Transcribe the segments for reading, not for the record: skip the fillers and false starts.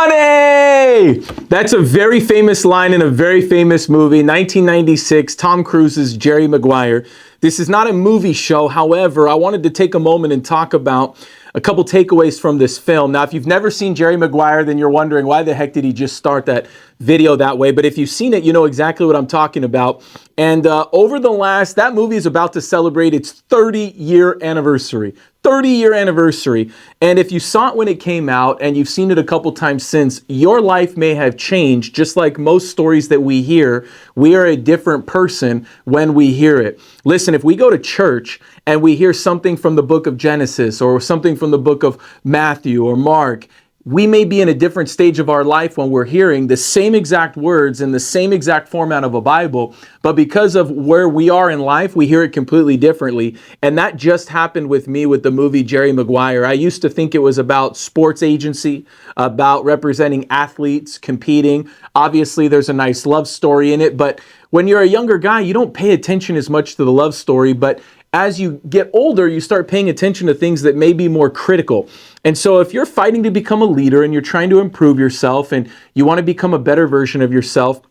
money! That's a very famous line in a very famous movie, 1996, Tom Cruise's Jerry Maguire. This is not a movie show. However, I wanted to take a moment and talk about a couple takeaways from this film. Now, if you've never seen Jerry Maguire, then you're wondering why the heck did he just start that video that way? But if you've seen it, you know exactly what I'm talking about. And that movie is about to celebrate its 30-year anniversary. 30-year anniversary. And if you saw it when it came out and you've seen it a couple times since, your life may have changed. Just like most stories that we hear, we are a different person when we hear it. Listen, if we go to church and we hear something from the book of Genesis or something from the book of Matthew or Mark, we may be in a different stage of our life when we're hearing the same exact words in the same exact format of a Bible, but because of where we are in life, we hear it completely differently. And that just happened with me with the movie Jerry Maguire. I used to think it was about sports agency, about representing athletes, competing. Obviously, there's a nice love story in it, but when you're a younger guy, you don't pay attention as much to the love story, but as you get older, you start paying attention to things that may be more critical. And so if you're fighting to become a leader and you're trying to improve yourself and you want to become a better version of yourself,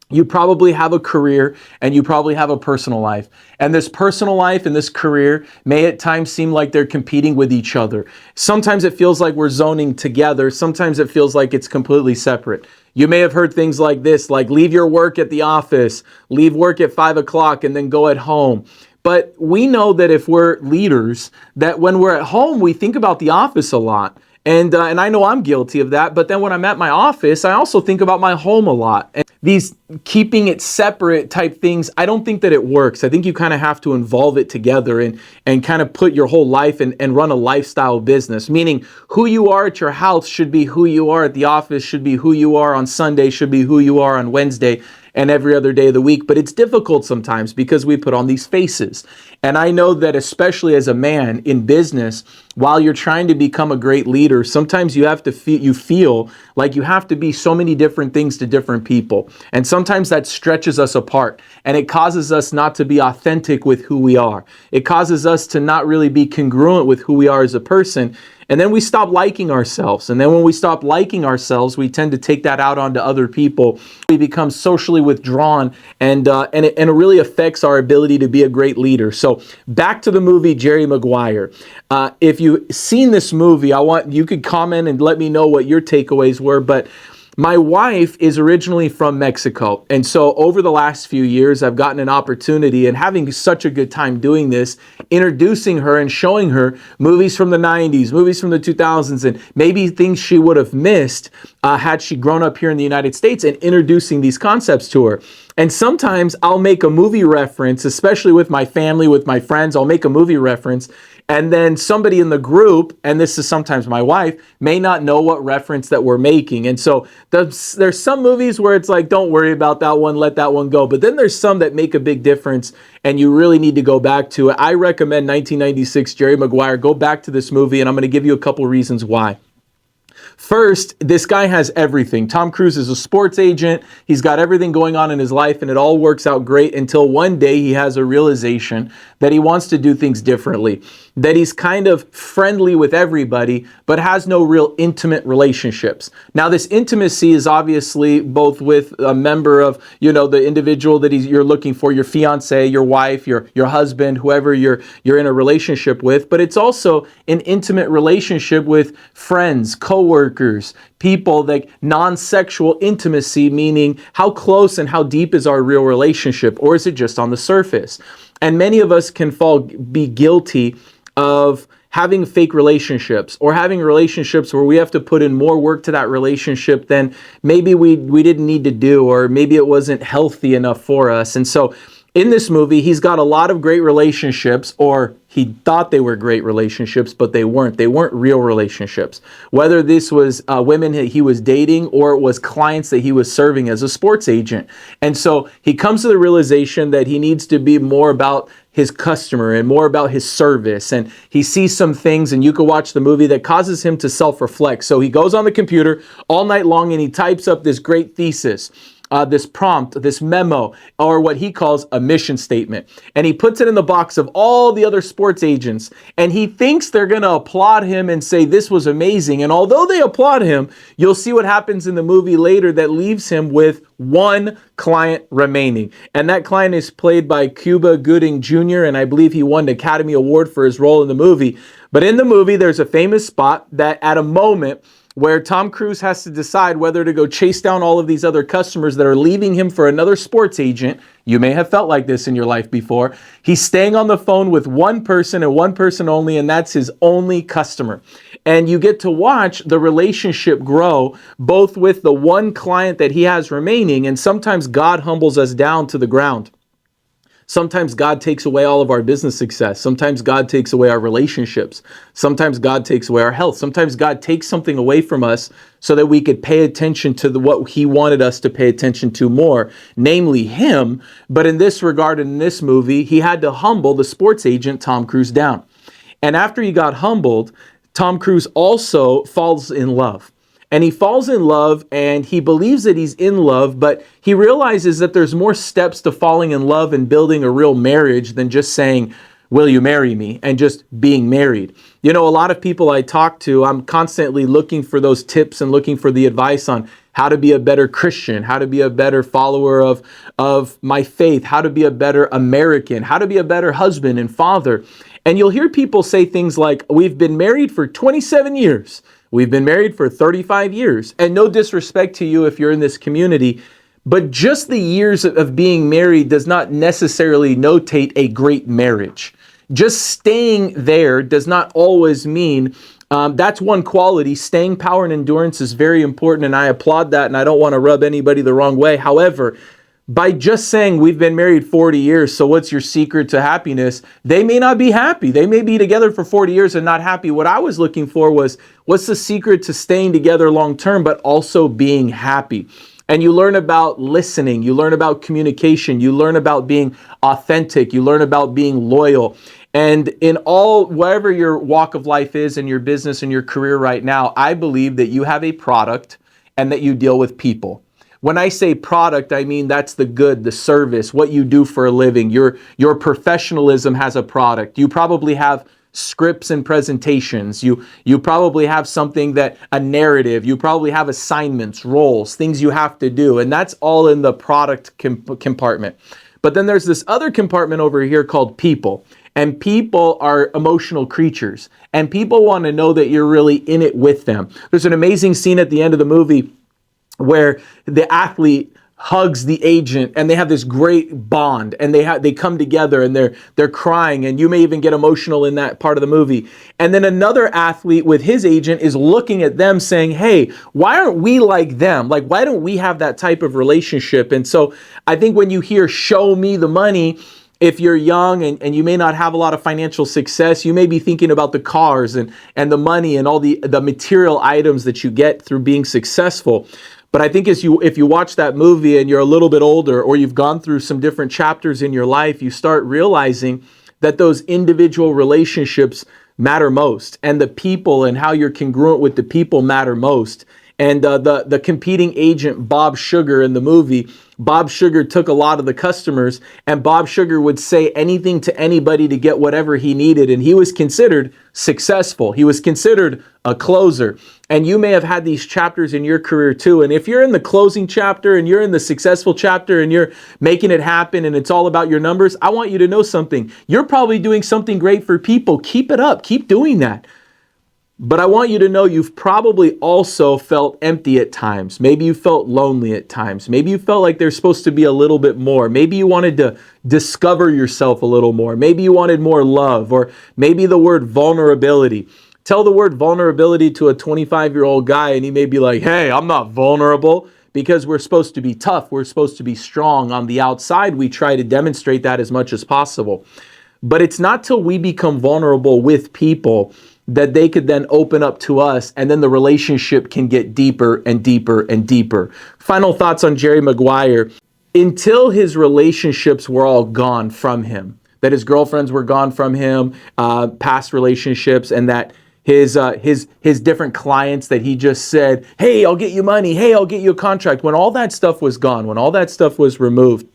you probably have a career and you probably have a personal life. And this personal life and this career may at times seem like they're competing with each other. Sometimes it feels like we're zoning together. Sometimes it feels like it's completely separate. You may have heard things like this, like leave your work at the office, leave work at 5 o'clock and then go at home. But we know that if we're leaders, that when we're at home, we think about the office a lot. And I know I'm guilty of that. But then when I'm at my office, I also think about my home a lot. And these keeping it separate type things, I don't think that it works. I think you kind of have to involve it together and kind of put your whole life and run a lifestyle business. Meaning who you are at your house should be who you are at the office, should be who you are on Sunday, should be who you are on Wednesday and every other day of the week. But it's difficult sometimes because we put on these faces. And I know that especially as a man in business, while you're trying to become a great leader, sometimes you have to feel like you have to be so many different things to different people. And sometimes that stretches us apart and it causes us not to be authentic with who we are. It causes us to not really be congruent with who we are as a person. And then we stop liking ourselves. And then when we stop liking ourselves, we tend to take that out onto other people. We become socially withdrawn and it really affects our ability to be a great leader. So back to the movie Jerry Maguire. If you've seen this movie, you could comment and let me know what your takeaways were. But my wife is originally from Mexico. And so over the last few years, I've gotten an opportunity and having such a good time doing this, introducing her and showing her movies from the 90s, movies from the 2000s, and maybe things she would have missed had she grown up here in the United States, and introducing these concepts to her. And sometimes I'll make a movie reference, especially with my family, with my friends, I'll make a movie reference. And then somebody in the group, and this is sometimes my wife, may not know what reference that we're making. And so there's some movies where it's like, don't worry about that one, let that one go. But then there's some that make a big difference and you really need to go back to it. I recommend 1996 Jerry Maguire. Go back to this movie and I'm going to give you a couple reasons why. First, this guy has everything. Tom Cruise is a sports agent. He's got everything going on in his life and it all works out great until one day he has a realization that he wants to do things differently, that he's kind of friendly with everybody, but has no real intimate relationships. Now, this intimacy is obviously both with a member of, the individual that you're looking for, your fiance, your wife, your husband, whoever you're in a relationship with, but it's also an intimate relationship with friends, coworkers, people, like non-sexual intimacy, meaning how close and how deep is our real relationship, or is it just on the surface? And many of us can be guilty of having fake relationships or having relationships where we have to put in more work to that relationship than maybe we didn't need to do, or maybe it wasn't healthy enough for us. And so in this movie, he's got a lot of great relationships, or he thought they were great relationships, but they weren't. They weren't real relationships. Whether this was women that he was dating or it was clients that he was serving as a sports agent. And so he comes to the realization that he needs to be more about his customer and more about his service. And he sees some things, and you can watch the movie, that causes him to self-reflect. So he goes on the computer all night long and he types up this great thesis. this prompt, this memo, or what he calls a mission statement. And he puts it in the box of all the other sports agents. And he thinks they're going to applaud him and say, this was amazing. And although they applaud him, you'll see what happens in the movie later that leaves him with one client remaining. And that client is played by Cuba Gooding Jr. And I believe he won the Academy Award for his role in the movie. But in the movie, there's a famous spot that at a moment where Tom Cruise has to decide whether to go chase down all of these other customers that are leaving him for another sports agent. You may have felt like this in your life before. He's staying on the phone with one person and one person only, and that's his only customer. And you get to watch the relationship grow, both with the one client that he has remaining, and sometimes God humbles us down to the ground. Sometimes God takes away all of our business success. Sometimes God takes away our relationships. Sometimes God takes away our health. Sometimes God takes something away from us so that we could pay attention to what he wanted us to pay attention to more, namely him. But in this regard, in this movie, he had to humble the sports agent, Tom Cruise, down. And after he got humbled, Tom Cruise also falls in love. And he falls in love and he believes that he's in love, but he realizes that there's more steps to falling in love and building a real marriage than just saying, will you marry me? And just being married. You know, a lot of people I talk to, I'm constantly looking for those tips and looking for the advice on how to be a better Christian, how to be a better follower of my faith, how to be a better American, how to be a better husband and father. And you'll hear people say things like, we've been married for 27 years. We've been married for 35 years. And no disrespect to you if you're in this community, but just the years of being married does not necessarily notate a great marriage. Just staying there does not always mean that's one quality. Staying power and endurance is very important, and I applaud that, and I don't want to rub anybody the wrong way. However, by just saying we've been married 40 years, so what's your secret to happiness? They may not be happy. They may be together for 40 years and not happy. What I was looking for was, what's the secret to staying together long term, but also being happy? And you learn about listening. You learn about communication. You learn about being authentic. You learn about being loyal. And in all, wherever your walk of life is in your business and your career right now, I believe that you have a product and that you deal with people. When I say product, I mean that's the good, the service, what you do for a living. Your professionalism has a product. You probably have scripts and presentations. You probably have something that, a narrative. You probably have assignments, roles, things you have to do. And that's all in the product compartment. But then there's this other compartment over here called people. And people are emotional creatures. And people want to know that you're really in it with them. There's an amazing scene at the end of the movie where the athlete hugs the agent and they have this great bond, and they come together and they're crying, and you may even get emotional in that part of the movie. And then another athlete with his agent is looking at them saying, hey, why aren't we like them? Like, why don't we have that type of relationship? And so I think when you hear show me the money, if you're young and you may not have a lot of financial success, you may be thinking about the cars and the money and all the material items that you get through being successful. But I think if you watch that movie and you're a little bit older, or you've gone through some different chapters in your life, you start realizing that those individual relationships matter most, and the people and how you're congruent with the people matter most. And the competing agent, Bob Sugar, in the movie, Bob Sugar took a lot of the customers, and Bob Sugar would say anything to anybody to get whatever he needed. And he was considered successful. He was considered a closer. And you may have had these chapters in your career too. And if you're in the closing chapter and you're in the successful chapter and you're making it happen and it's all about your numbers, I want you to know something. You're probably doing something great for people. Keep it up. Keep doing that. But I want you to know you've probably also felt empty at times. Maybe you felt lonely at times. Maybe you felt like there's supposed to be a little bit more. Maybe you wanted to discover yourself a little more. Maybe you wanted more love, or maybe the word vulnerability. Tell the word vulnerability to a 25-year-old guy and he may be like, hey, I'm not vulnerable, because we're supposed to be tough. We're supposed to be strong. On the outside, we try to demonstrate that as much as possible. But it's not till we become vulnerable with people that they could then open up to us, and then the relationship can get deeper and deeper and deeper. Final thoughts on Jerry Maguire. Until his relationships were all gone from him, that his girlfriends were gone from him, past relationships, and that his different clients that he just said, hey, I'll get you money, hey, I'll get you a contract. When all that stuff was gone, when all that stuff was removed,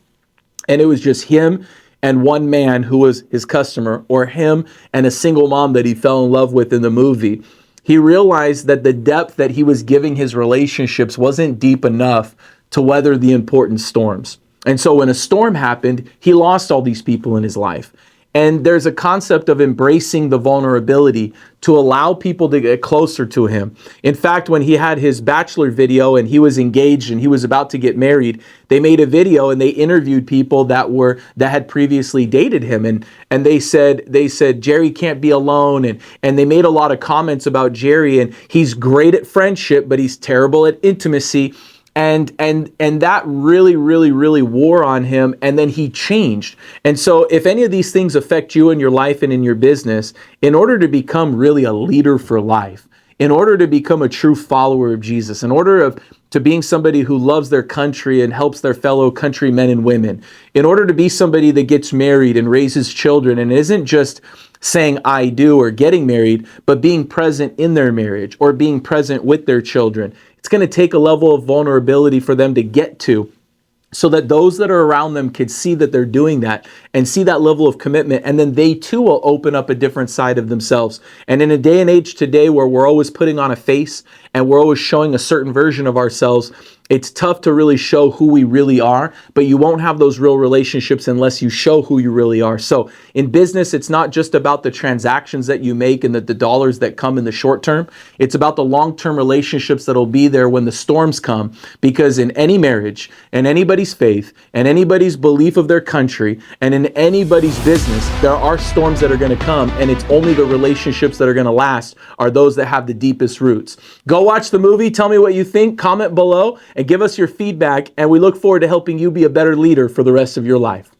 and it was just him and one man who was his customer, or him and a single mom that he fell in love with in the movie, he realized that the depth that he was giving his relationships wasn't deep enough to weather the important storms. And so when a storm happened, he lost all these people in his life. And there's a concept of embracing the vulnerability to allow people to get closer to him. In fact, when he had his bachelor video and he was engaged and he was about to get married, they made a video and they interviewed people that had previously dated him. And they said, Jerry can't be alone. And they made a lot of comments about Jerry, and he's great at friendship, but he's terrible at intimacy. And that really wore on him, and then he changed. And so if any of these things affect you in your life and in your business, in order to become really a leader for life, in order to become a true follower of Jesus, in order to being somebody who loves their country and helps their fellow countrymen and women, in order to be somebody that gets married and raises children and isn't just saying I do or getting married, but being present in their marriage or being present with their children, it's going to take a level of vulnerability for them to get to, so that those that are around them could see that they're doing that and see that level of commitment. And then they too will open up a different side of themselves. And in a day and age today where we're always putting on a face and we're always showing a certain version of ourselves, it's tough to really show who we really are, but you won't have those real relationships unless you show who you really are. So in business, it's not just about the transactions that you make and the dollars that come in the short term. It's about the long-term relationships that'll be there when the storms come, because in any marriage and anybody's faith and anybody's belief of their country and in anybody's business, there are storms that are going to come, and it's only the relationships that are going to last are those that have the deepest roots. Go watch the movie. Tell me what you think. Comment below and give us your feedback, and we look forward to helping you be a better leader for the rest of your life.